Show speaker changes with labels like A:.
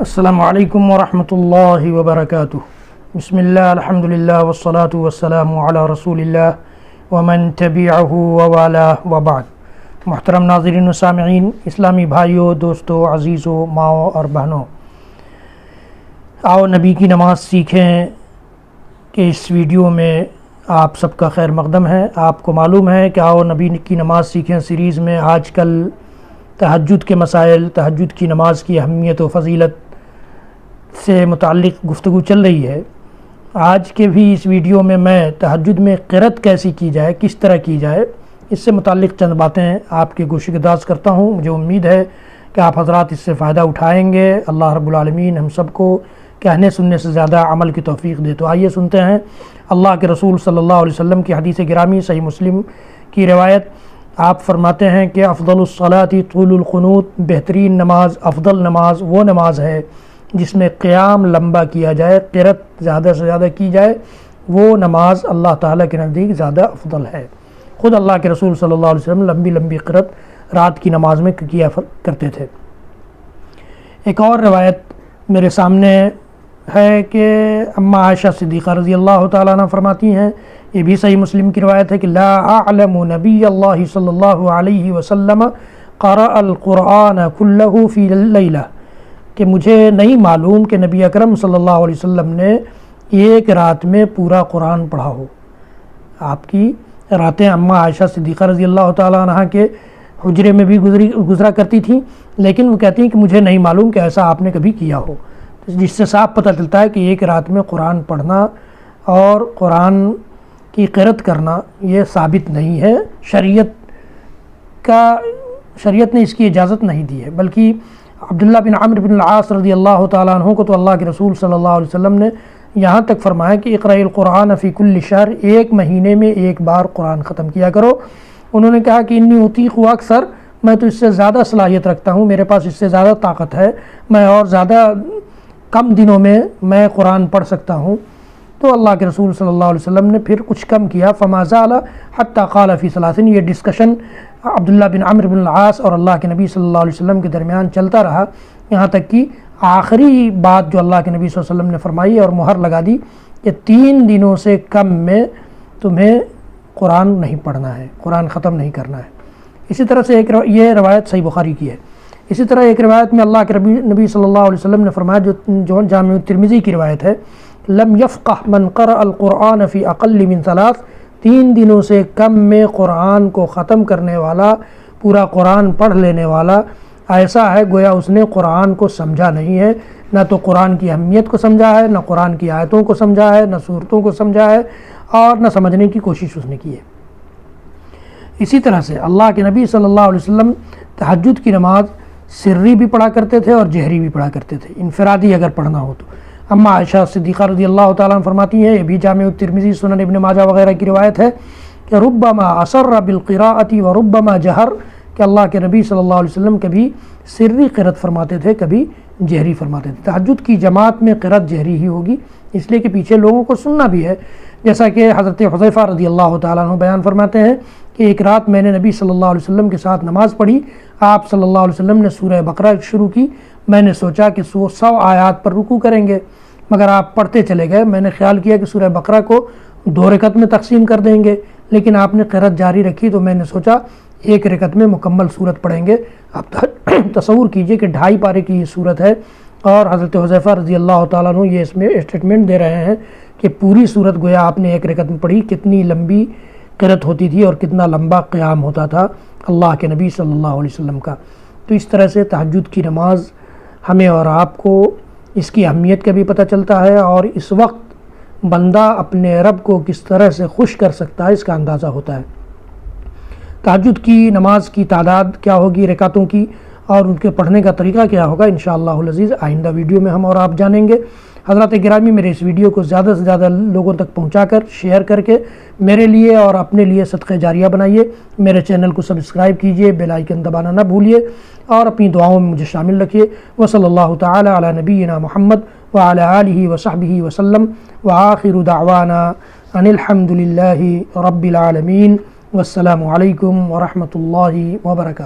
A: السلام علیکم ورحمۃ اللہ وبرکاتہ۔ بسم اللہ الحمدللہ والصلاة والسلام علی رسول اللہ ومن تبعہ ووالاه وبعد۔ محترم ناظرین و سامعین، اسلامی بھائیوں، دوستوں، عزیزوں، ماؤں اور بہنوں، آؤ نبی کی نماز سیکھیں کہ اس ویڈیو میں آپ سب کا خیر مقدم ہے۔ آپ کو معلوم ہے کہ آؤ نبی کی نماز سیکھیں سیریز میں آج کل تہجد کے مسائل، تہجد کی نماز کی اہمیت و فضیلت سے متعلق گفتگو چل رہی ہے۔ آج کے بھی اس ویڈیو میں تہجد میں قرأت کیسی کی جائے، کس طرح کی جائے، اس سے متعلق چند باتیں آپ کے گوش گداز کرتا ہوں۔ مجھے امید ہے کہ آپ حضرات اس سے فائدہ اٹھائیں گے۔ اللہ رب العالمین ہم سب کو کہنے سننے سے زیادہ عمل کی توفیق دے۔ تو آئیے سنتے ہیں اللہ کے رسول صلی اللہ علیہ وسلم کی حدیث گرامی، صحیح مسلم کی روایت۔ آپ فرماتے ہیں کہ افضل الصلاۃ طول القنوت، بہترین نماز، افضل نماز وہ نماز ہے جس میں قیام لمبا کیا جائے، قرأت زیادہ سے زیادہ کی جائے، وہ نماز اللہ تعالیٰ کے نزدیک زیادہ افضل ہے۔ خود اللہ کے رسول صلی اللہ علیہ وسلم لمبی لمبی قرأت رات کی نماز میں کیا کرتے تھے۔ ایک اور روایت میرے سامنے ہے کہ اماں عائشہ صدیقہ رضی اللہ تعالیٰ عنہ فرماتی ہیں، یہ بھی صحیح مسلم کی روایت ہے کہ لا اعلم نبی اللہ صلی اللہ علیہ وسلم قرأ القرآن کلہ فی اللیلہ، کہ مجھے نہیں معلوم کہ نبی اکرم صلی اللہ علیہ وسلم نے ایک رات میں پورا قرآن پڑھا ہو۔ آپ کی راتیں اماں عائشہ صدیقہ رضی اللہ تعالیٰ عنہ کے حجرے میں بھی گزرا کرتی تھیں، لیکن وہ کہتی ہیں کہ مجھے نہیں معلوم کہ ایسا آپ نے کبھی کیا ہو، جس سے صاف پتہ چلتا ہے کہ ایک رات میں قرآن پڑھنا اور قرآن کی قرأت کرنا یہ ثابت نہیں ہے، شریعت نے اس کی اجازت نہیں دی ہے۔ بلکہ عبداللہ بن عمرو بن العاص رضی اللہ تعالیٰ عنہ کو تو اللہ کے رسول صلی اللہ علیہ وسلم نے یہاں تک فرمایا کہ اقرأ القرآن فی کل شہر، ایک مہینے میں ایک بار قرآن ختم کیا کرو۔ انہوں نے کہا کہ انی اطیق اکثر، میں تو اس سے زیادہ صلاحیت رکھتا ہوں، میرے پاس اس سے زیادہ طاقت ہے، میں اور زیادہ کم دنوں میں قرآن پڑھ سکتا ہوں۔ تو اللہ کے رسول صلی اللہ علیہ وسلم نے پھر کچھ کم کیا، فما زال حتی قال فی ثلاثین، یہ ڈسکشن عبداللہ بن عمرو بن العاص اور اللہ کے نبی صلی اللہ علیہ وسلم کے درمیان چلتا رہا، یہاں تک کہ آخری بات جو اللہ کے نبی صلی اللہ علیہ وسلم نے فرمائی اور مہر لگا دی کہ 3 دنوں سے کم میں تمہیں قرآن نہیں پڑھنا ہے، قرآن ختم نہیں کرنا ہے۔ اسی طرح سے یہ روایت صحیح بخاری کی ہے۔ اسی طرح ایک روایت میں اللہ کے نبی صلی اللہ علیہ وسلم نے فرمایا، جو جامع ترمذی کی روایت ہے، لم یفقہ من قرأ القرآن فی اقل من 3، 3 دنوں سے کم میں قرآن کو ختم کرنے والا، پورا قرآن پڑھ لینے والا ایسا ہے گویا اس نے قرآن کو سمجھا نہیں ہے، نہ تو قرآن کی اہمیت کو سمجھا ہے، نہ قرآن کی آیتوں کو سمجھا ہے، نہ صورتوں کو سمجھا ہے، اور نہ سمجھنے کی کوشش اس نے کی ہے۔ اسی طرح سے اللہ کے نبی صلی اللہ علیہ وسلم تہجد کی نماز سری بھی پڑھا کرتے تھے اور جہری بھی پڑھا کرتے تھے، انفرادی اگر پڑھنا ہو تو۔ اماں عائشہ صدیقہ رضی اللہ تعالیٰ عنہ فرماتی ہیں، یہ بھی جامع ترمذی، سنن ابن ماجہ وغیرہ کی روایت ہے کہ ربما اسر بالقراءۃ وربما جہر، کہ اللہ کے نبی صلی اللہ علیہ وسلم کبھی سری قرأت فرماتے تھے، کبھی جہری فرماتے تھے۔ تہجد کی جماعت میں قرأت جہری ہی ہوگی، اس لیے کہ پیچھے لوگوں کو سننا بھی ہے، جیسا کہ حضرت حذیفہ رضی اللہ تعالیٰ عنہ بیان فرماتے ہیں کہ ایک رات میں نے نبی صلی اللہ علیہ وسلم کے ساتھ نماز پڑھی، آپ صلی اللہ علیہ وسلم نے سورہ بقرہ شروع کی، میں نے سوچا کہ 100 آیات پر رکوع کریں گے، مگر آپ پڑھتے چلے گئے، میں نے خیال کیا کہ سورہ بقرہ کو 2 رکعت میں تقسیم کر دیں گے، لیکن آپ نے قرأت جاری رکھی تو میں نے سوچا 1 رکعت میں مکمل سورت پڑھیں گے۔ اب تصور کیجئے کہ 2.5 پارے کی یہ سورت ہے، اور حضرت حذیفہ رضی اللہ تعالیٰ عنہ یہ اس میں اسٹیٹمنٹ دے رہے ہیں کہ پوری سورت گویا آپ نے 1 رکعت میں پڑھی، کتنی لمبی قرأت ہوتی تھی اور کتنا لمبا قیام ہوتا تھا اللہ کے نبی صلی اللہ علیہ وسلم کا۔ تو اس طرح سے تہجد کی نماز ہمیں اور آپ کو اس کی اہمیت کا بھی پتہ چلتا ہے، اور اس وقت بندہ اپنے رب کو کس طرح سے خوش کر سکتا ہے اس کا اندازہ ہوتا ہے۔ تہجد کی نماز کی تعداد کیا ہوگی، رکعتوں کی، اور ان کے پڑھنے کا طریقہ کیا ہوگا، انشاءاللہ العزیز آئندہ ویڈیو میں ہم اور آپ جانیں گے۔ حضرات گرامی، میرے اس ویڈیو کو زیادہ سے زیادہ لوگوں تک پہنچا کر، شیئر کر کے میرے لیے اور اپنے لیے صدقہ جاریہ بنائیے۔ میرے چینل کو سبسکرائب کیجئے، بیل آئیکن دبانا نہ بھولیے، اور اپنی دعاؤں میں مجھے شامل رکھیے۔ وصلی اللہ تعالی علی نبینا محمد وعلی آلہ وصحبہ وسلم، وآخر دعوانا ان الحمد للہ رب العالمین، والسلام علیکم ورحمۃ اللہ وبرکاتہ۔